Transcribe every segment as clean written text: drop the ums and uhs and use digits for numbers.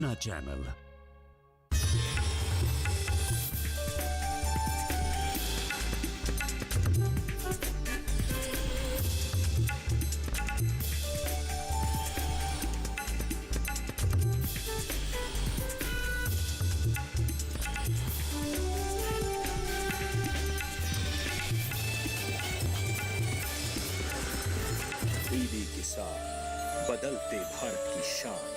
ना channel. DD किसान, बदलते भारत की शान।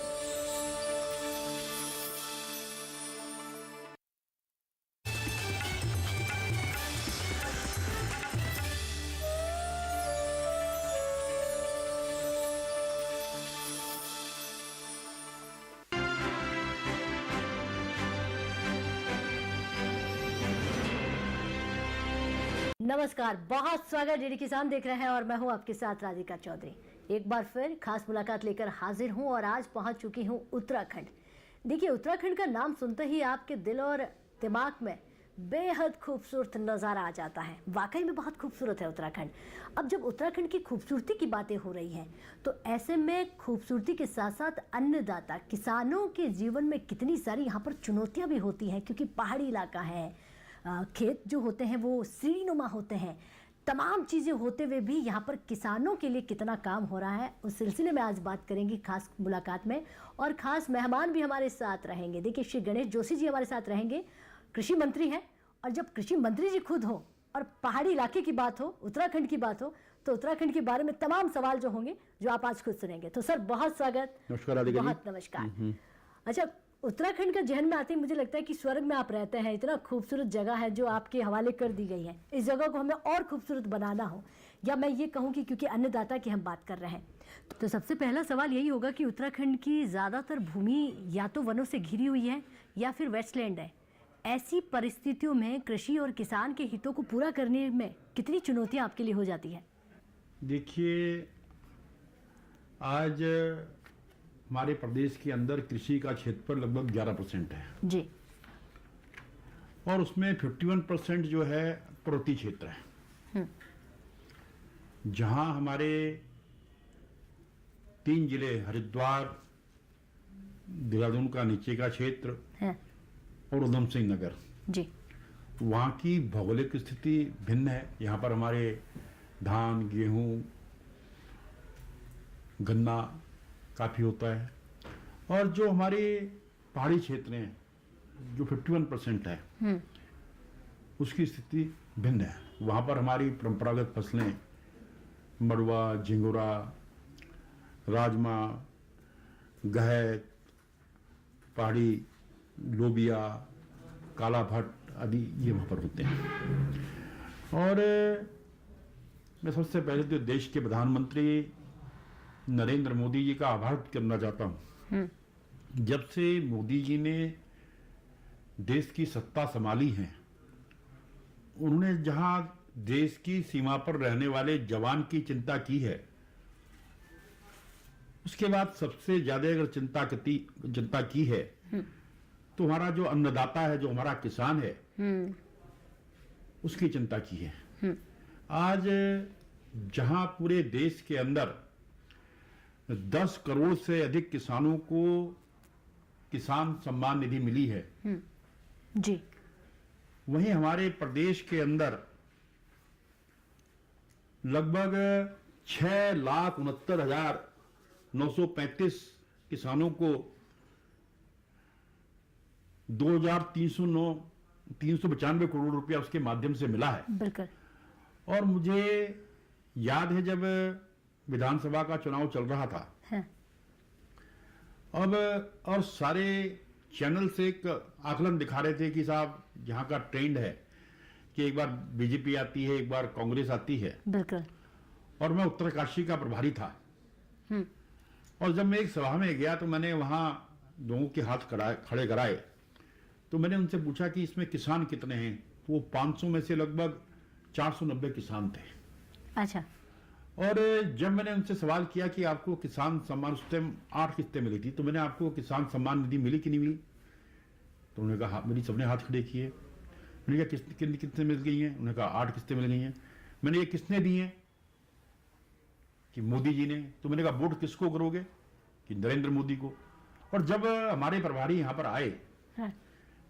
नमस्कार, बहुत स्वागत। डीडी किसान देख रहे हैं और मैं हूं आपके साथ राधिका चौधरी। एक बार फिर खास मुलाकात लेकर हाजिर हूं और आज पहुंच चुकी हूं उत्तराखंड। देखिए, उत्तराखंड का नाम सुनते ही आपके दिल और दिमाग में बेहद खूबसूरत नज़ारा आ जाता है। वाकई में बहुत खूबसूरत है उत्तराखंड। अब जब उत्तराखंड की खूबसूरती की बातें हो रही हैं तो ऐसे में खूबसूरती के साथ साथ अन्नदाता किसानों के जीवन में कितनी सारी यहाँ पर चुनौतियाँ भी होती हैं, क्योंकि पहाड़ी इलाका है, खेत जो होते हैं वो सीढ़ीनुमा होते हैं। तमाम चीज़ें होते हुए भी यहाँ पर किसानों के लिए कितना काम हो रहा है, उस सिलसिले में आज बात करेंगे खास मुलाकात में। और खास मेहमान भी हमारे साथ रहेंगे। देखिए, श्री गणेश जोशी जी हमारे साथ रहेंगे, कृषि मंत्री हैं। और जब कृषि मंत्री जी खुद हो और पहाड़ी इलाके की बात हो, उत्तराखंड की बात हो, तो उत्तराखंड के बारे में तमाम सवाल जो होंगे जो आप आज खुद सुनेंगे। तो सर, बहुत स्वागत। नमस्कार, बहुत नमस्कार। अच्छा, उत्तराखंड का जहन में आते ही मुझे लगता है कि स्वर्ग में आप रहते हैं। इतना खूबसूरत जगह है जो आपके हवाले कर दी गई है। इस जगह को हमें और खूबसूरत बनाना हो, या मैं ये कहूँ कि क्योंकि अन्नदाता की हम बात कर रहे हैं, तो सबसे पहला सवाल यही होगा कि उत्तराखंड की ज़्यादातर भूमि या तो वनों से घिरी हुई है या फिर वेस्टलैंड है। ऐसी परिस्थितियों में कृषि और किसान के हितों को पूरा करने में कितनी चुनौतियाँ आपके लिए हो जाती है? देखिए, आज हमारे प्रदेश के अंदर कृषि का क्षेत्रफल लगभग 11% है जी, और उसमें 51% जो है पर्वतीय क्षेत्र है, जहां हमारे 3 जिले हरिद्वार, देहरादून का नीचे का क्षेत्र है और उधम सिंह नगर जी, वहाँ की भौगोलिक स्थिति भिन्न है। यहाँ पर हमारे धान, गेहूँ, गन्ना काफ़ी होता है, और जो हमारे पहाड़ी क्षेत्र हैं जो 51% है उसकी स्थिति भिन्न है। वहाँ पर हमारी परंपरागत फसलें मड़ुआ, झिंगुरा, राजमा, गहत, पहाड़ी लोबिया, काला भट्ट आदि ये वहाँ पर होते हैं। और मैं सबसे पहले तो देश के प्रधानमंत्री नरेंद्र मोदी जी का आभार करना चाहता हूँ। जब से मोदी जी ने देश की सत्ता संभाली है, उन्होंने जहाँ देश की सीमा पर रहने वाले जवान की चिंता की है, उसके बाद सबसे ज्यादा अगर चिंता की है तो हमारा जो अन्नदाता है, जो हमारा किसान है, उसकी चिंता की है। आज जहां पूरे देश के अंदर 10 करोड़ से अधिक किसानों को किसान सम्मान निधि मिली है जी, वहीं हमारे प्रदेश के अंदर लगभग 6,69,935 किसानों को 2,395 करोड़ रुपया उसके माध्यम से मिला है। बिल्कुल। और मुझे याद है जब विधानसभा का चुनाव चल रहा था, अब और सारे चैनल से एक आकलन दिखा रहे थे कि साहब यहाँ का ट्रेंड है कि एक बार बीजेपी आती है, एक बार कांग्रेस आती है। बिल्कुल। और मैं उत्तरकाशी का प्रभारी था, और जब मैं एक सभा में गया तो मैंने वहां लोगों के हाथ खड़े कराए, तो मैंने उनसे पूछा कि इसमें किसान कितने हैं। तो वो 500 में से लगभग 490 किसान थे। अच्छा। और जब मैंने उनसे सवाल किया कि आपको किसान सम्मान, उस टाइम 8 किस्तें मिली थी, तो मैंने आपको किसान सम्मान निधि मिली कि नहीं मिली? तो उन्होंने कहा मेरी सबने हाथ खड़े किए। मैंने कहा कितनी किस्तें मिल गई हैं? उन्होंने कहा 8 किस्तें मिल गई हैं। मैंने ये किसने दी हैं? कि मोदी जी ने। तो मैंने कहा वोट किसको करोगे? कि नरेंद्र मोदी को। और जब हमारे प्रभारी यहाँ पर आए हाँ,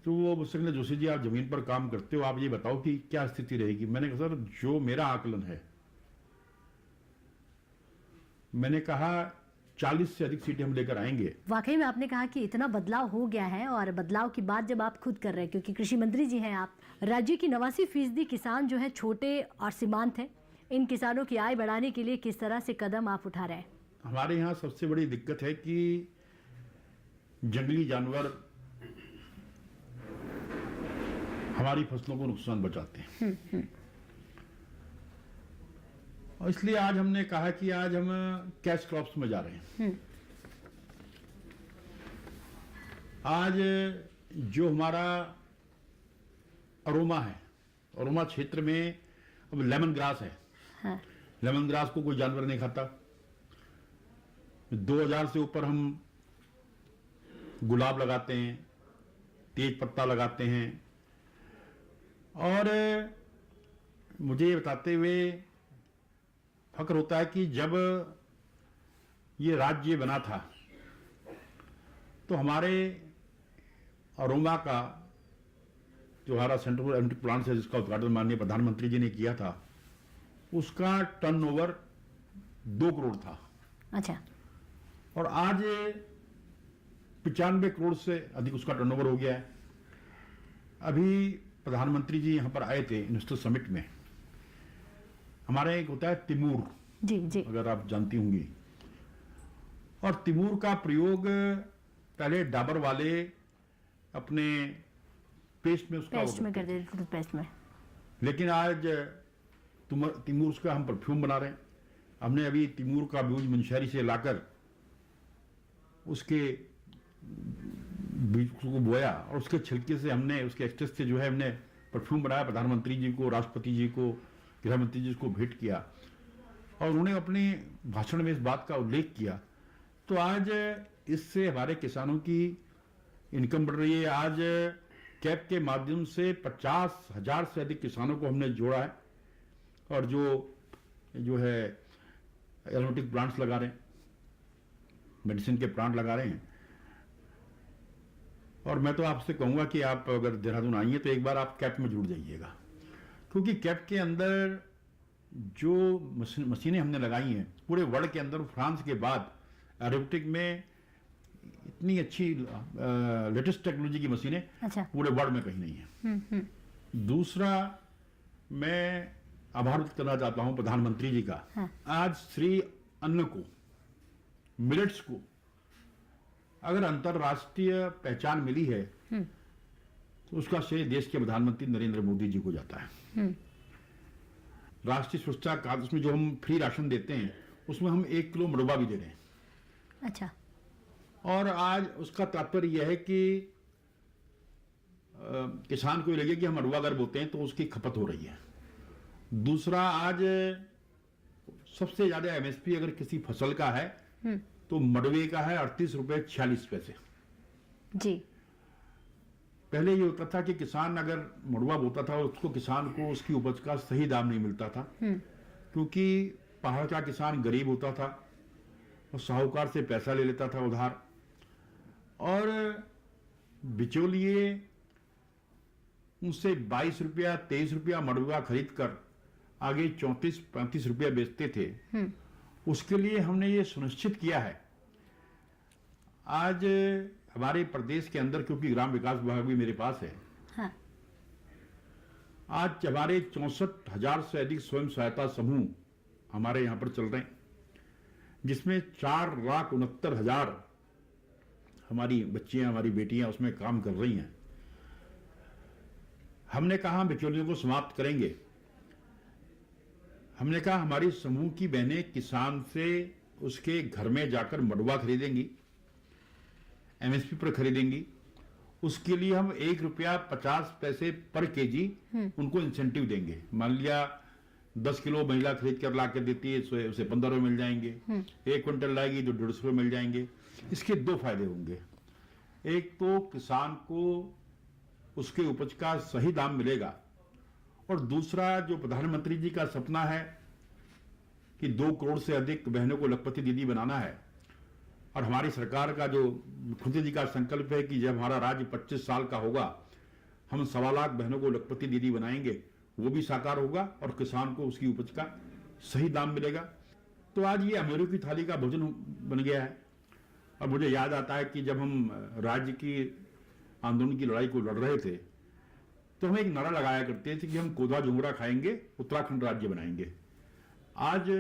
तो वो मुझसे कहने, जोशी जी आप जमीन पर काम करते हो, आप ये बताओ कि क्या स्थिति रहेगी। मैंने कहा सर जो मेरा आकलन है, मैंने कहा 40 से अधिक सीटें हम लेकर आएंगे। वाकई में आपने कहा कि इतना बदलाव हो गया है, और बदलाव की बात जब आप खुद कर रहे हैं, क्योंकि कृषि मंत्री जी हैं आप, राज्य की 89% किसान जो है छोटे और सीमांत हैं, इन किसानों की आय बढ़ाने के लिए किस तरह से कदम आप उठा रहे हैं? हमारे यहाँ सबसे बड़ी दिक्कत है कि जंगली जानवर हमारी फसलों को नुकसान पहुंचाते हैं। और इसलिए आज हमने कहा कि आज हम कैश क्रॉप्स में जा रहे हैं। आज जो हमारा अरोमा है, अरोमा क्षेत्र में अब लेमन ग्रास है। हाँ, लेमन ग्रास को कोई जानवर नहीं खाता। 2000 से ऊपर हम गुलाब लगाते हैं, तेज पत्ता लगाते हैं। और मुझे ये बताते हुए फक्र होता है कि जब ये राज्य बना था तो हमारे अरोमा का जो हमारा सेंटर फॉर एरोमेटिक प्लांट्स है, जिसका उद्घाटन माननीय प्रधानमंत्री जी ने किया था, उसका टर्नओवर 2 करोड़ था। अच्छा। और आज 95 करोड़ से अधिक उसका टर्नओवर हो गया है। अभी प्रधानमंत्री जी यहाँ पर आए थे इन्वेस्टर समिट में। हमारे एक होता है तिमूर, जी जी, अगर आप जानती होंगी, और तिमूर का प्रयोग पहले डाबर वाले अपने पेस्ट में उसका पेस्ट में कर देते, टूथपेस्ट में। लेकिन आज तिमूर उसका हम परफ्यूम बना रहे हैं। हमने अभी तिमूर का बीज मुनस्यारी से लाकर उसके बीज को बोया और उसके छिलके से हमने, उसके एक्सट्रेस से जो है हमने परफ्यूम बनाया। प्रधानमंत्री जी को, राष्ट्रपति जी को, गृह मंत्री जी को भेंट किया और उन्होंने अपने भाषण में इस बात का उल्लेख किया। तो आज इससे हमारे किसानों की इनकम बढ़ रही है। आज कैप के माध्यम से 50,000 से अधिक किसानों को हमने जोड़ा है, और जो है एरोमेटिक प्लांट्स लगा रहे हैं, मेडिसिन के प्लांट लगा रहे हैं। और मैं तो आपसे कहूंगा कि आप अगर देहरादून आइए तो एक बार आप कैप में जुड़ जाइएगा, क्योंकि कैप के अंदर जो मशीनें हमने लगाई हैं पूरे वर्ल्ड के अंदर, फ्रांस के बाद एरोमेटिक में इतनी अच्छी लेटेस्ट टेक्नोलॉजी की मशीनें अच्छा, पूरे वर्ल्ड में कहीं नहीं है। दूसरा, मैं आभार व्यक्त करना चाहता हूं प्रधानमंत्री जी का। हाँ। आज श्री अन्न को, मिलेट्स को अगर अंतरराष्ट्रीय पहचान मिली है तो उसका श्रेय देश के प्रधानमंत्री नरेंद्र मोदी जी को जाता है। राष्ट्रीय सुरक्षा कार्ड, उसमें जो हम फ्री राशन देते हैं उसमें हम 1 किलो मड़ुआ भी दे रहे हैं। अच्छा। और आज उसका तात्पर्य यह है कि किसान को लगे कि हम मड़ुआ अगर बोते हैं तो उसकी खपत हो रही है। दूसरा, आज सबसे ज्यादा एमएसपी अगर किसी फसल का है तो मड़ुए का है 38 रुपए 46 पैसे। जी। पहले ये होता था कि किसान अगर मड़ुआ बोता था उसको, किसान को उसकी उपज का सही दाम नहीं मिलता था, क्योंकि पहाड़ का किसान गरीब होता था और साहूकार से पैसा ले लेता था उधार, और बिचौलिए उनसे 22 रुपया 23 रुपया मड़ुआ खरीद कर आगे 34-35 रुपया बेचते थे। उसके लिए हमने ये सुनिश्चित किया है आज हमारे प्रदेश के अंदर, क्योंकि ग्राम विकास विभाग भी मेरे पास है। हाँ। आज हमारे 64,000 से अधिक स्वयं सहायता समूह हमारे यहाँ पर चल रहे हैं, जिसमें 4,69,000 हमारी बच्चियां, हमारी बेटियां उसमें काम कर रही हैं। हमने कहा बिचौलियों को समाप्त करेंगे। हमने कहा हमारी समूह की बहनें किसान से उसके घर में जाकर मड़ुआ खरीदेंगी, एमएसपी पर खरीदेंगी। उसके लिए हम 1 रुपया 50 पैसे पर केजी उनको इंसेंटिव देंगे। मान लिया 10 किलो महिला खरीद कर ला के देती है, उसे 15 रुपये मिल जाएंगे। 1 क्विंटल लाएगी तो 150 रुपये मिल जाएंगे। इसके 2 फायदे होंगे। एक तो किसान को उसके उपज का सही दाम मिलेगा, और दूसरा जो प्रधानमंत्री जी का सपना है कि 2 करोड़ से अधिक बहनों को लखपति दीदी बनाना है, और हमारी सरकार का जो मुख्यमंत्री जी का संकल्प है कि जब हमारा राज्य 25 साल का होगा, हम 1.25 लाख बहनों को लखपति दीदी बनाएंगे, वो भी साकार होगा और किसान को उसकी उपज का सही दाम मिलेगा। तो आज ये अमीरों की थाली का भोजन बन गया है। और मुझे याद आता है कि जब हम राज्य की आंदोलन की लड़ाई को लड़ रहे थे, तो हम एक नारा लगाया करते थे कि हम कोदा झुंगरा खाएंगे, उत्तराखंड राज्य बनाएंगे। आज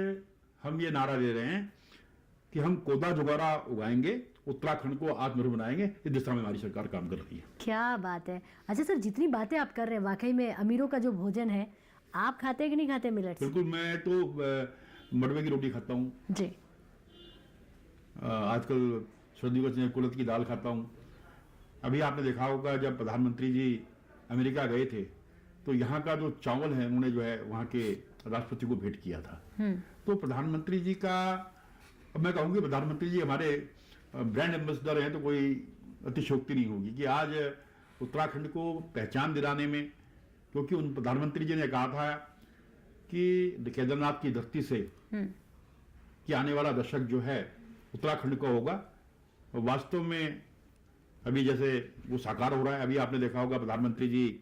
हम ये नारा दे रहे हैं कि हम कोदा झुंगरा उगाएंगे, उत्तराखंड को आत्मनिर्भर बनाएंगे। इस दिशा में हमारी सरकार काम कर रही है। क्या बात है। अच्छा सर, जितनी बातें आप कर रहे हैं, वाकई में अमीरों का जो भोजन है, आप खाते हैं कि नहीं खाते मिलेट्स? बिल्कुल, मैं तो मड़वे की रोटी खाता हूँ जी। आजकल सर्दियों में कुलत की दाल खाता हूँ। अभी आपने देखा होगा जब प्रधानमंत्री जी अमेरिका गए थे, तो यहाँ का जो चावल है उन्होंने जो है वहाँ के राष्ट्रपति को भेंट किया था। तो प्रधानमंत्री जी का, अब मैं कहूँगी प्रधानमंत्री जी हमारे ब्रांड एम्बेसडर हैं, तो कोई अतिशयोक्ति नहीं होगी कि आज उत्तराखंड को पहचान दिलाने में, क्योंकि उन प्रधानमंत्री जी ने कहा था कि केदारनाथ की धरती से कि आने वाला दशक जो है उत्तराखंड का होगा। वास्तव में अभी जैसे वो साकार हो रहा है। अभी आपने देखा होगा प्रधानमंत्री जी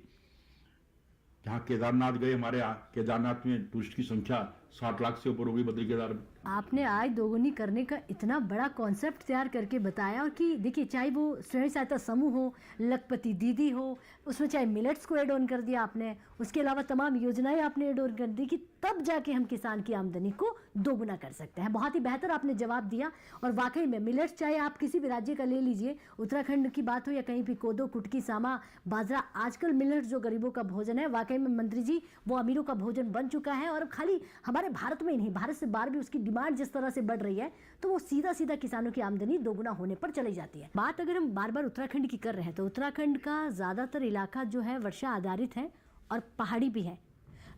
जहाँ केदारनाथ गए, हमारे केदारनाथ में टूरिस्ट की संख्या 60 लाख से ऊपर हो गई, बद्री केदार में। आपने आय दोगुनी करने का इतना बड़ा कॉन्सेप्ट तैयार करके बताया। और कि देखिए, चाहे वो स्वयं सहायता समूह हो, लखपति दीदी हो, उसमें चाहे मिलेट्स को एड ऑन कर दिया आपने, उसके अलावा तमाम योजनाएं आपने एड ऑन कर दी कि तब जाके हम किसान की आमदनी को दोगुना कर सकते हैं। बहुत ही बेहतर आपने जवाब दिया। और वाकई में मिलेट्स चाहे आप किसी भी राज्य का ले लीजिए, उत्तराखंड की बात हो या कहीं भी, कोदो, कुटकी, सामा, बाजरा, आजकल मिलेट्स जो गरीबों का भोजन है, वाकई में मंत्री जी वो अमीरों का भोजन बन चुका है। और खाली हमारे भारत में ही नहीं, भारत से बाहर भी उसकी डिमांड जिस तरह से बढ़ रही है, तो वो सीधा सीधा किसानों की आमदनी दोगुना होने पर चली जाती है। बात अगर हम बार बार उत्तराखंड की कर रहे हैं, तो उत्तराखंड का ज़्यादातर इलाका जो है वर्षा आधारित है और पहाड़ी भी है।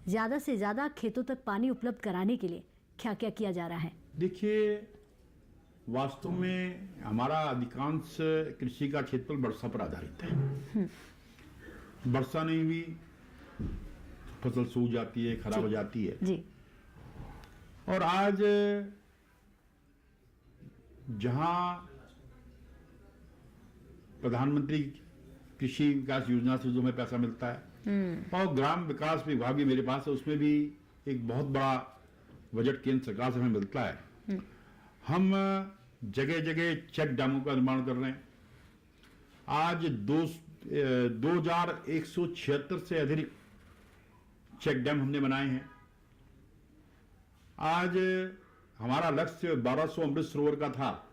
ज़्यादा से ज़्यादा खेतों तक पानी उपलब्ध कराने के लिए क्या क्या किया जा रहा है? देखिए, वास्तव में हमारा अधिकांश कृषि का क्षेत्रफल वर्षा पर आधारित है। वर्षा नहीं हुई, फसल सूख जाती है, खराब हो जाती है जी। और आज जहां प्रधानमंत्री कृषि विकास योजना से जो हमें पैसा मिलता है, और ग्राम विकास विभाग भी मेरे पास है, उसमें भी एक बहुत बड़ा बजट केंद्र सरकार से हमें मिलता है। हम जगह जगह चेक डैमों का निर्माण कर रहे हैं। आज 2176 से अधिक चेक डैम हमने बनाए हैं। आज हमारा लक्ष्य 1200 अमृत सरोवर का था,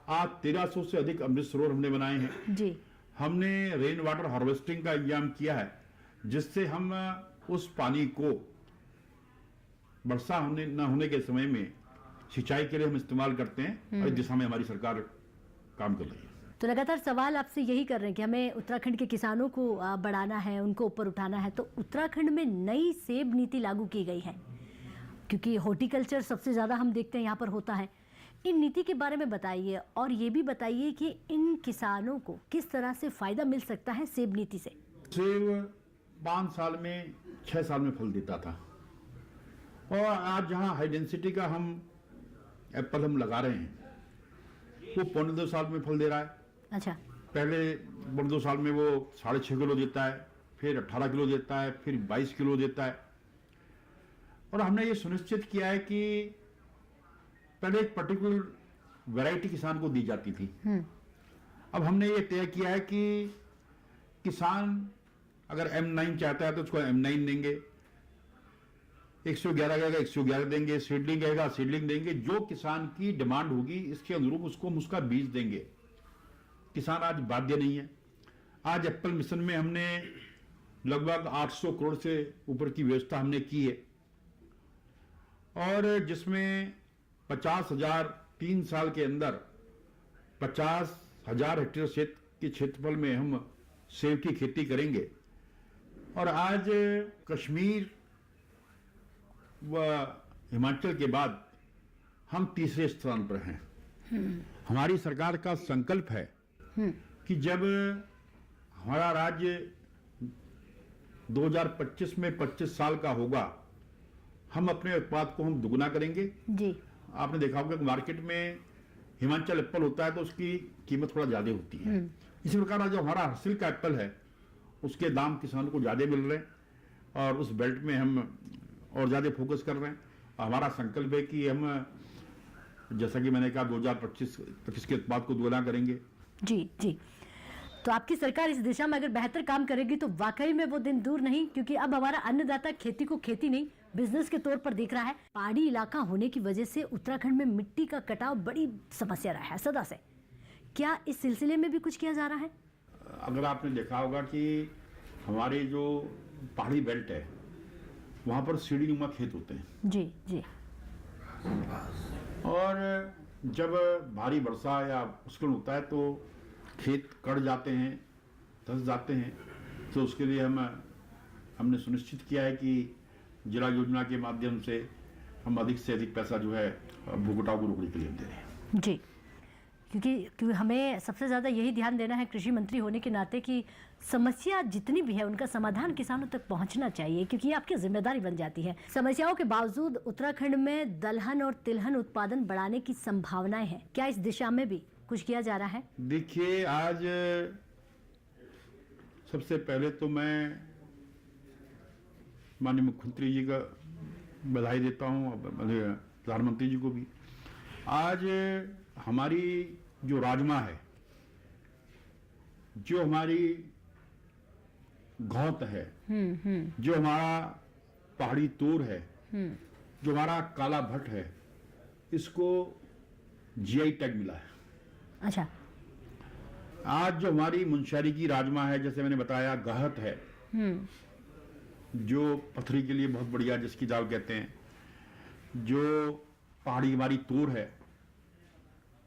आज 1300 से अधिक अमृत सरोवर हमने बनाए हैं जी। हमने रेन वाटर हार्वेस्टिंग का इंतजाम किया है, जिससे हम उस पानी को वर्षा न होने के समय में सिंचाई के लिए हम इस्तेमाल करते हैं। और इस दिशा में हमारी सरकार काम कर रही है। तो लगातार सवाल आपसे यही कर रहे हैं कि हमें उत्तराखंड के किसानों को बढ़ाना है, उनको ऊपर उठाना है। तो उत्तराखंड में नई सेब नीति लागू की गई है, क्योंकि हॉर्टिकल्चर सबसे ज़्यादा हम देखते हैं यहाँ पर होता है। इन नीति के बारे में बताइए, और ये भी बताइए कि इन किसानों को किस तरह से फ़ायदा मिल सकता है सेब नीति से। सेब 5 साल में 6 साल में फल देता था, और आज जहाँ हाई डेंसिटी का हम एप्पल हम लगा रहे हैं, वो 1.5 साल में फल दे रहा है। अच्छा। पहले 1.5 साल में वो 6.5 किलो देता है, फिर 18 किलो देता है, फिर 22 किलो देता है। और हमने ये सुनिश्चित किया है कि पहले एक पर्टिकुलर वैरायटी किसान को दी जाती थी। अब हमने ये तय किया है कि किसान अगर M9 चाहता है तो उसको M9 देंगे, 111 कहेगा 111 देंगे, सीडलिंग कहेगा सीडलिंग देंगे। जो किसान की डिमांड होगी इसके अनुरूप उसको हम उसका बीज देंगे। किसान आज बाध्य नहीं है। आज एप्पल मिशन में हमने लगभग 800 करोड़ से ऊपर की व्यवस्था हमने की है, और जिसमें 50,000 3 साल के अंदर 50,000 हेक्टेयर क्षेत्र के क्षेत्रफल में हम सेब की खेती करेंगे। और आज कश्मीर व हिमाचल के बाद हम तीसरे स्थान पर हैं। हमारी सरकार का संकल्प है कि जब हमारा राज्य 2025 में 25 साल का होगा, हम अपने उत्पाद को हम दुगुना करेंगे। जी। आपने देखा होगा कि मार्केट में हिमाचल एप्पल होता है तो उसकी कीमत थोड़ा ज़्यादा होती है। इसी प्रकार जो हमारा हासिल का एप्पल है उसके दाम किसानों को ज़्यादा मिल रहे हैं और उस बेल्ट में हम और ज़्यादा फोकस कर रहे हैं। हमारा संकल्प है कि हम, जैसा कि मैंने कहा, 2025 के उत्पाद को दोगुना करेंगे। जी जी, तो आपकी सरकार इस दिशा में अगर बेहतर काम करेगी तो वाकई में वो दिन दूर नहीं, क्योंकि अब हमारा अन्नदाता खेती को खेती नहीं बिजनेस के तौर पर देख रहा है। पहाड़ी इलाका होने की वजह से उत्तराखंड में मिट्टी का कटाव बड़ी समस्या रहा है सदा से। क्या इस सिलसिले में भी कुछ किया जा रहा है? अगर आपने देखा होगा कि हमारे जो पहाड़ी बेल्ट है वहाँ पर सीढ़ी नुमा खेत होते हैं। जी जी। और जब भारी वर्षा या मुश्किल होता है तो खेत कट जाते हैं, धंस जाते हैं। तो उसके लिए हमने सुनिश्चित किया है कि जिला योजना के माध्यम से हम अधिक से अधिक पैसा जो है भूकटाव को रोकने के लिए दे रहे हैं। जी, क्योंकि हमें सबसे ज़्यादा यही ध्यान देना है कृषि मंत्री होने के नाते कि समस्या जितनी भी है उनका समाधान किसानों तक पहुंचना चाहिए, क्योंकि ये आपकी जिम्मेदारी बन जाती है। समस्याओं के बावजूद उत्तराखंड में दलहन और तिलहन उत्पादन बढ़ाने की संभावनाएं हैं। क्या इस दिशा में भी कुछ किया जा रहा है? देखिए, आज सबसे पहले तो मैं माननीय मुख्यमंत्री जी का बधाई देता हूँ, प्रधानमंत्री जी को भी। आज हमारी जो राजमा है, जो हमारी गौत है, जो हमारा पहाड़ी तोर है, जो हमारा काला भट्ट है, इसको जीआई टैग मिला है। अच्छा। आज जो हमारी मुनस्यारी की राजमा है, जैसे मैंने बताया, गहत है जो पथरी के लिए बहुत बढ़िया, जिसकी दाल कहते हैं, जो पहाड़ी हमारी तोर है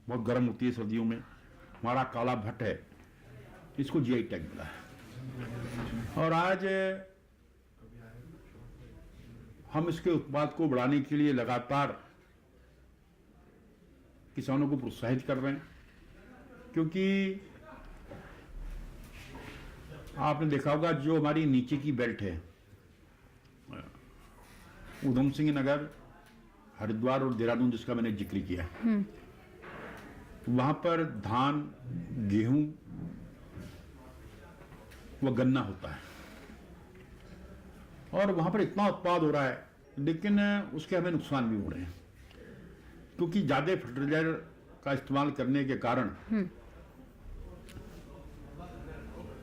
बहुत गर्म होती है सर्दियों में, हमारा काला भट्ट है, इसको जीआई टैग मिला है। और आज हम इसके उत्पाद को बढ़ाने के लिए लगातार किसानों को प्रोत्साहित कर रहे हैं, क्योंकि आपने देखा होगा जो हमारी नीचे की बेल्ट है, उधम सिंह नगर, हरिद्वार और देहरादून, जिसका मैंने जिक्र किया, वहां पर धान, गेहूं व गन्ना होता है और वहां पर इतना उत्पाद हो रहा है, लेकिन उसके हमें नुकसान भी हो रहे हैं, क्योंकि ज्यादा फर्टिलाइजर का इस्तेमाल करने के कारण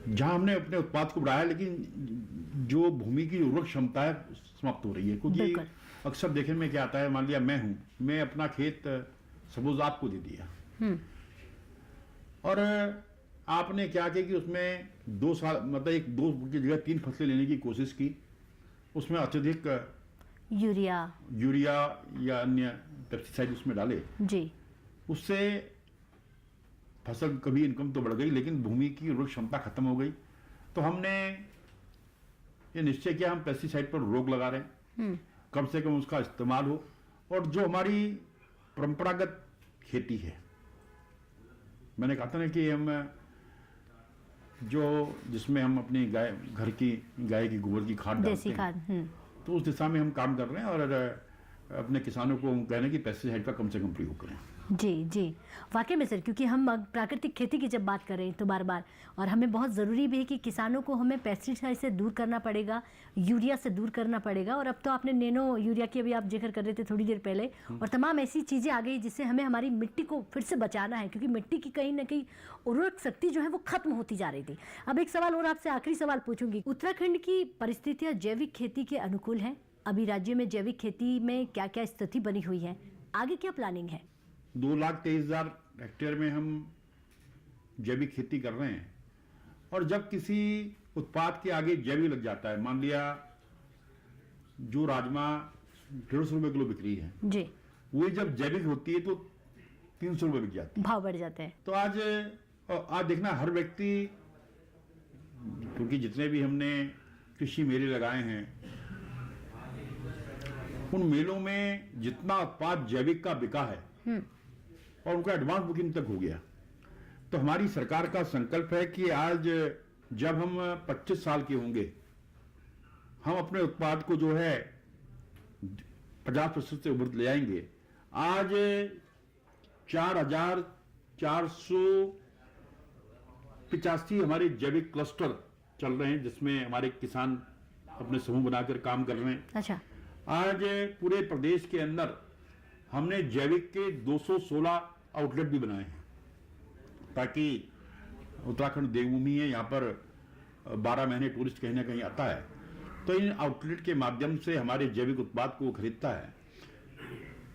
जहां हमने अपने उत्पाद को बढ़ाया, लेकिन जो भूमि की उर्वरक क्षमता है समाप्त हो रही है। क्योंकि अक्सर देखने में क्या आता है, मान लिया मैं अपना खेत सपोज आपको दे दिया और आपने क्या किया कि उसमें 2 साल, मतलब 2 की जगह 3 फसलें लेने की कोशिश की, उसमें अत्यधिक यूरिया या अन्य पेस्टिसाइड उसमें डाले जी, उससे फसल कभी इनकम तो बढ़ गई, लेकिन भूमि की उर्वरक क्षमता खत्म हो गई। तो हमने ये निश्चय किया, हम पेस्टिसाइड पर रोक लगा रहे हैं, कम से कम उसका इस्तेमाल हो। और जो हमारी परंपरागत खेती है, मैंने कहा था ना कि हम जिसमें हम अपनी घर की गाय की गोबर की खाद डालते हैं, तो उस दिशा में हम काम कर रहे हैं और अपने किसानों को कह रहे हैं कि पेस्टिसाइड का कम से कम प्रयोग करें। जी जी, वाकई में सर, क्योंकि हम प्राकृतिक खेती की जब बात कर रहे हैं तो बार बार, और हमें बहुत ज़रूरी भी है कि किसानों को हमें पेस्टिसाइड से दूर करना पड़ेगा, यूरिया से दूर करना पड़ेगा। और अब तो आपने नैनो यूरिया की अभी आप जिक्र कर रहे थे थोड़ी देर पहले, और तमाम ऐसी चीज़ें आ गई जिससे हमें हमारी मिट्टी को फिर से बचाना है, क्योंकि मिट्टी की कहीं ना कहीं उर्वरक शक्ति जो है वो खत्म होती जा रही थी। अब एक सवाल और आपसे, आखिरी सवाल पूछूंगी, उत्तराखंड की परिस्थितियाँ जैविक खेती के अनुकूल हैं? अभी राज्य में जैविक खेती में क्या क्या स्थिति बनी हुई है, आगे क्या प्लानिंग है? 2,23,000 हेक्टेयर में हम जैविक खेती कर रहे हैं, और जब किसी उत्पाद के आगे जैविक लग जाता है, मान लिया जो राजमा 150 रुपए किलो बिक रही है जी, वो जब जैविक होती है तो 300 रुपए बिक जाती है, भाव बढ़ जाते हैं। तो आज देखना, हर व्यक्ति, क्योंकि जितने भी हमने कृषि मेले लगाए हैं, उन मेलों में जितना उत्पाद जैविक का बिका है और उनका एडवांस बुकिंग तक हो गया, तो हमारी सरकार का संकल्प है कि आज जब हम 25 साल के होंगे, हम अपने उत्पाद को जो है 50% से ऊपर ले आएंगे। आज 4,485 हमारे जैविक क्लस्टर चल रहे हैं, जिसमें हमारे किसान अपने समूह बनाकर काम कर रहे हैं। अच्छा। आज पूरे प्रदेश के अंदर हमने जैविक के 216 आउटलेट भी बनाए हैं, ताकि उत्तराखंड देवभूमि है, यहाँ पर 12 महीने टूरिस्ट कहीं ना कहीं आता है, तो इन आउटलेट के माध्यम से हमारे जैविक उत्पाद को खरीदता है।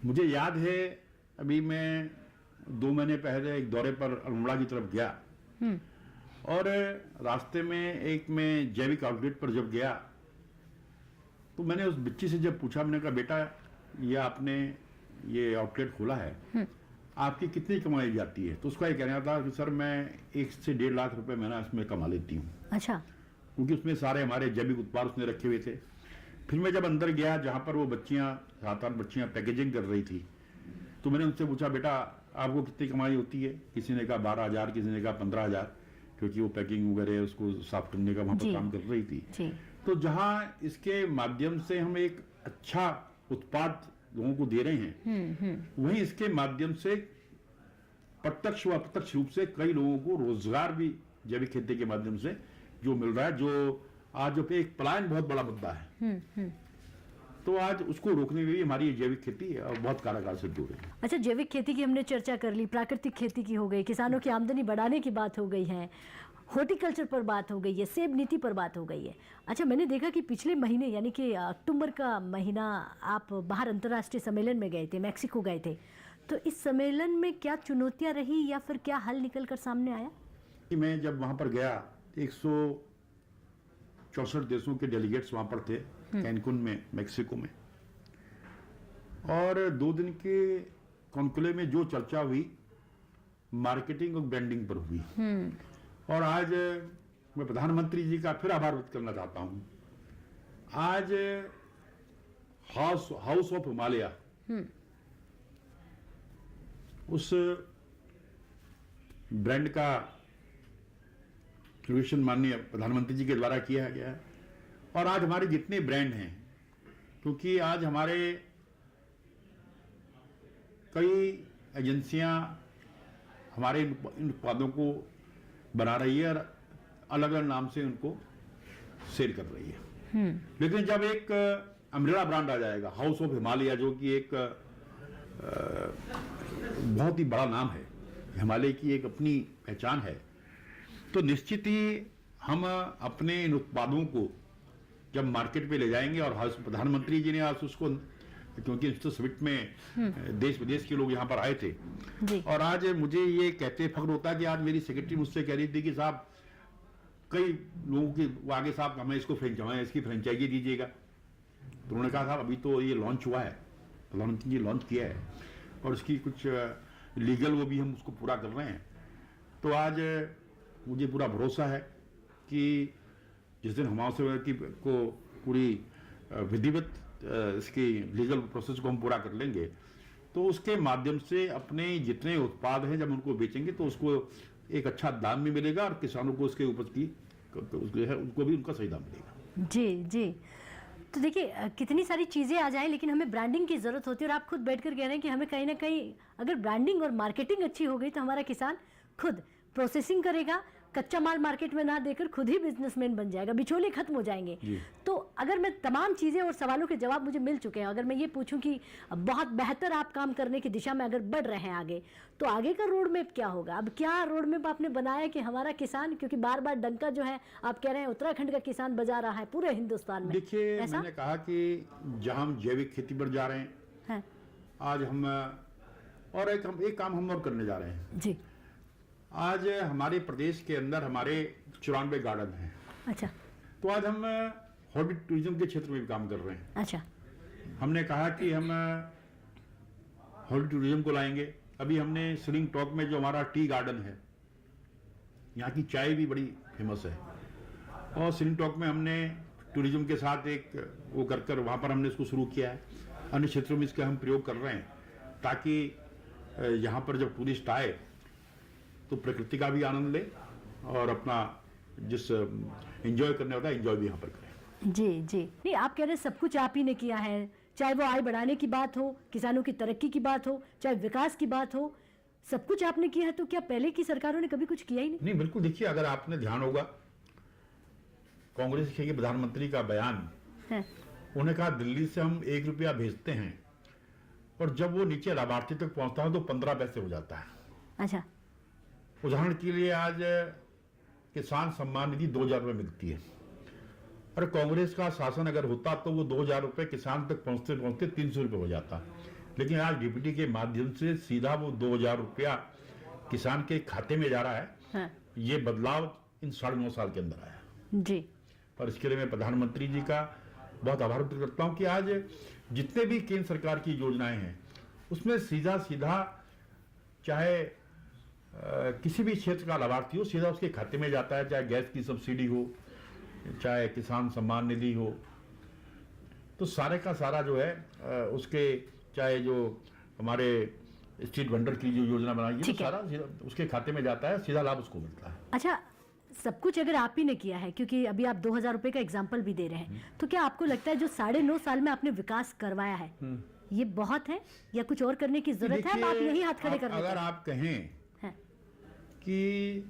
मुझे याद है, अभी मैं 2 महीने पहले एक दौरे पर अल्मोड़ा की तरफ गया, और रास्ते में एक मैं जैविक आउटलेट पर जब गया तो मैंने उस बच्ची से जब पूछा, मैंने कहा बेटा ये आपने ये आउटलेट खोला है, आपकी कितनी कमाई जाती है? तो उसका ये कहना था कि सर मैं 1 से 1.5 लाख रुपए महीना इसमें कमा लेती हूँ। अच्छा। क्योंकि उसमें सारे हमारे जैविक उत्पाद उसने रखे हुए थे। फिर मैं जब अंदर गया, जहाँ पर वो बच्चियाँ 7-8 बच्चियाँ पैकेजिंग कर रही थी, तो मैंने उनसे पूछा बेटा आपको कितनी कमाई होती है? किसी ने कहा 12,000, किसी ने कहा 15,000, क्योंकि वो पैकिंग वगैरह उसको साफ करने का वहाँ पर काम कर रही थी। तो जहाँ इसके माध्यम से हम एक अच्छा उत्पाद लोगों को दे रहे हैं, वहीं इसके माध्यम से प्रत्यक्ष व अप्रत्यक्ष रूप से कई लोगों को रोजगार भी जैविक खेती के माध्यम से जो मिल रहा है, जो आज एक पलायन बहुत बड़ा मुद्दा है। तो आज उसको रोकने में भी हमारी ये जैविक खेती बहुत कारगर सिद्ध हो रही है। अच्छा, जैविक खेती की हमने चर्चा कर ली, प्राकृतिक खेती की हो गई, किसानों की आमदनी बढ़ाने की बात हो गई है, हॉर्टिकल्चर पर बात हो गई है, सेब नीति पर बात हो गई है। अच्छा, मैंने देखा कि पिछले महीने यानी कि अक्टूबर का महीना आप बाहर अंतर्राष्ट्रीय सम्मेलन में गए थे, मैक्सिको गए थे, तो इस सम्मेलन में क्या चुनौतियां रही या फिर क्या हल निकल कर सामने आया? मैं जब वहां पर गया, 164 देशों के डेलीगेट्स वहां पर थे कैनकुन में, मैक्सिको में, और 2 दिन के कॉन्क्लेव में जो चर्चा हुई मार्केटिंग और ब्रांडिंग पर हुई। और आज मैं प्रधानमंत्री जी का फिर आभार व्यक्त करना चाहता हूं। आज हाउस ऑफ हिमालय, उस ब्रांड का क्रिएशन माननीय प्रधानमंत्री जी के द्वारा किया गया है। और आज हमारे जितने ब्रांड हैं, क्योंकि आज हमारे कई एजेंसियां हमारे इन उत्पादों को बना रही है और अलग अलग नाम से उनको सेल कर रही है। लेकिन जब एक अम्ब्रेला ब्रांड आ जाएगा, हाउस ऑफ हिमालय, जो कि एक बहुत ही बड़ा नाम है, हिमालय की एक अपनी पहचान है, तो निश्चित ही हम अपने इन उत्पादों को जब मार्केट पे ले जाएंगे। और प्रधानमंत्री जी ने आज उसको, क्योंकि इंस्टीट्यूट समिट में देश विदेश के लोग यहाँ पर आए थे, और आज मुझे ये कहते फख्र होता है कि आज मेरी सेक्रेटरी मुझसे कह रही थी कि साहब कई लोगों के आगे साहब हमें इसकी फ्रेंचाइजी दीजिएगा। तो उन्होंने कहा साहब अभी तो ये लॉन्च हुआ है, प्रधानमंत्री जी लॉन्च किया है, और उसकी कुछ लीगल वो भी हम उसको पूरा कर रहे हैं। तो आज मुझे पूरा भरोसा है कि जिस दिन हमारे को पूरी विधिवत इसकी लीगल प्रोसेस को हम पूरा कर लेंगे, तो उसके माध्यम से अपने जितने उत्पाद हैं जब उनको बेचेंगे तो उसको एक अच्छा दाम भी मिलेगा, और किसानों को उसके उपज की उनको भी उनका सही दाम मिलेगा। जी जी। तो देखिए कितनी सारी चीज़ें आ जाएं, लेकिन हमें ब्रांडिंग की ज़रूरत होती है। और आप खुद बैठकर कह रहे हैं कि हमें कहीं ना कहीं अगर ब्रांडिंग और मार्केटिंग अच्छी हो गई तो हमारा किसान खुद प्रोसेसिंग करेगा, कच्चा माल मार्केट में ना देकर खुद ही बिजनेसमैन बन जाएगा, बिचौले खत्म हो जाएंगे। तो अगर मैं तमाम चीज़ें और सवालों के जवाब मुझे मिल चुके हैं, अगर मैं ये पूछूं कि बहुत बेहतर आप काम करने की दिशा में अगर बढ़ रहे हैं आगे, तो आगे का रोड मैप क्या होगा? अब क्या रोड मैप आपने बनाया कि हमारा किसान, क्योंकि बार बार डंका जो है आप कह रहे हैं उत्तराखंड का किसान बजा रहा है पूरे हिंदुस्तान में। देखिए मैंने कहा कि जहाँ हम जैविक खेती पर जा रहे हैं, आज हम और एक काम हम और करने जा रहे हैं जी। आज हमारे प्रदेश के अंदर हमारे 94 गार्डन हैं। अच्छा। तो आज हम हॉर्टी टूरिज्म के क्षेत्र में भी काम कर रहे हैं। अच्छा। हमने कहा कि हम हॉर्टी टूरिज्म को लाएंगे। अभी हमने सिलिंग टॉक में जो हमारा टी गार्डन है, यहाँ की चाय भी बड़ी फेमस है, और सिलिंग टॉक में हमने टूरिज्म के साथ एक वो कर वहाँ पर हमने इसको शुरू किया है। अन्य क्षेत्रों में इसका हम प्रयोग कर रहे हैं, ताकि यहाँ पर जब टूरिस्ट आए तो प्रकृति का भी आनंद ले और अपना जिस एंजॉय करने होता है एंजॉय भी यहाँ पर करें। जी जी। नहीं, आप कह रहे हैं सब कुछ आप ही ने किया है, चाहे वो आय बढ़ाने की बात हो, किसानों की तरक्की की बात हो, चाहे विकास की बात हो, सब कुछ आपने किया है, तो क्या पहले की सरकारों ने कभी कुछ किया ही नहीं? नहीं, बिल्कुल। देखिए, अगर आपने ध्यान होगा, कांग्रेस के प्रधानमंत्री का बयान है। उन्होंने कहा दिल्ली से हम 1 रुपया भेजते हैं और जब वो नीचे लाभार्थी तक पहुंचता है तो 15 पैसे हो जाता है। अच्छा। उदाहरण के लिए आज किसान सम्मान निधि 2,000 रुपये मिलती है, और कांग्रेस का शासन अगर होता तो वो 2,000 रुपये किसान तक पहुंचते पहुंचते 300 रुपये हो जाता। लेकिन आज डीबीटी के माध्यम से सीधा वो 2,000 रुपया किसान के खाते में जा रहा है। हाँ। ये बदलाव इन 9.5 साल के अंदर आया जी। और इसके लिए मैं प्रधानमंत्री जी का बहुत आभार व्यक्त करता हूँ कि आज जितने भी केंद्र सरकार की योजनाएं हैं उसमें सीधा सीधा चाहे किसी भी क्षेत्र का लाभार्थी हो, सीधा उसके खाते में जाता है। चाहे गैस की सब्सिडी हो, चाहे किसान सम्मान निधि हो, तो सारे का सारा जो है उसके, चाहे जो हमारे स्ट्रीट वेंडर की जो योजना बनाई है, तो सारा उसके खाते में जाता है, सीधा लाभ उसको मिलता है। अच्छा, सब कुछ अगर आप ही ने किया है, क्योंकि अभी आप 2,000 रुपए का एग्जाम्पल भी दे रहे हैं, तो क्या आपको लगता है जो 9.5 साल में आपने विकास करवाया है ये बहुत है या कुछ और करने की जरूरत है? आप यही हाथ खड़े कर, अगर आप कहें कि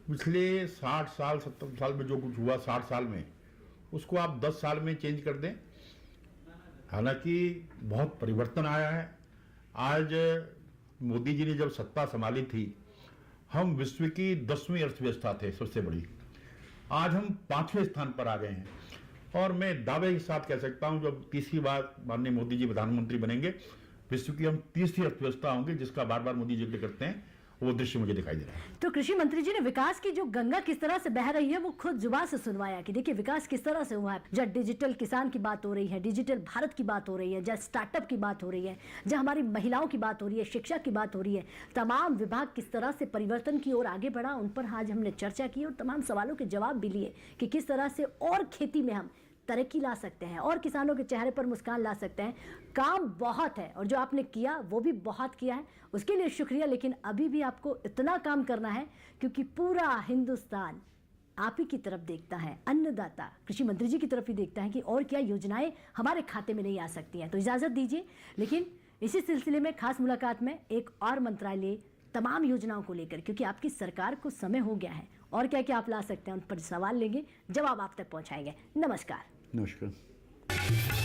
पिछले 60 साल 70 साल में जो कुछ हुआ 60 साल में, उसको आप 10 साल में चेंज कर दें, हालांकि बहुत परिवर्तन आया है। आज मोदी जी ने जब सत्ता संभाली थी, हम विश्व की 10वीं अर्थव्यवस्था थे, सबसे बड़ी। आज हम 5वें स्थान पर आ गए हैं और मैं दावे के साथ कह सकता हूं जब तीसरी बार माननीय मोदी जी प्रधानमंत्री बनेंगे, विश्व की हम तीसरी अर्थव्यवस्था होंगे, जिसका बार बार मोदी जिक्र करते हैं, वो दृश्य मुझे दिखाई दे रहा है। तो कृषि मंत्री जी ने विकास की जो गंगा किस तरह से बह रही है वो खुद जुबान से सुनवाया कि देखिए विकास किस तरह से हुआ है। जब डिजिटल किसान की बात हो रही है, डिजिटल भारत की बात हो रही है, जब स्टार्टअप की बात हो रही है, जब हमारी महिलाओं की बात हो रही है, शिक्षा की बात हो रही है, तमाम विभाग किस तरह से परिवर्तन की ओर आगे बढ़ा, उन पर आज हमने चर्चा की और तमाम सवालों के जवाब भी लिए कि किस तरह से और खेती में हम तरक्की ला सकते हैं और किसानों के चेहरे पर मुस्कान ला सकते हैं। काम बहुत है और जो आपने किया वो भी बहुत किया है, उसके लिए शुक्रिया। लेकिन अभी भी आपको इतना काम करना है क्योंकि पूरा हिंदुस्तान आप ही की तरफ देखता है, अन्नदाता कृषि मंत्री जी की तरफ ही देखता है कि और क्या योजनाएं हमारे खाते में नहीं आ सकती हैं। तो इजाज़त दीजिए, लेकिन इसी सिलसिले में खास मुलाकात में एक और मंत्रालय तमाम योजनाओं को लेकर, क्योंकि आपकी सरकार को समय हो गया है और क्या क्या आप ला सकते हैं उन पर सवाल लेंगे, जवाब आप तक पहुंचाएंगे। नमस्कार। नमस्कार।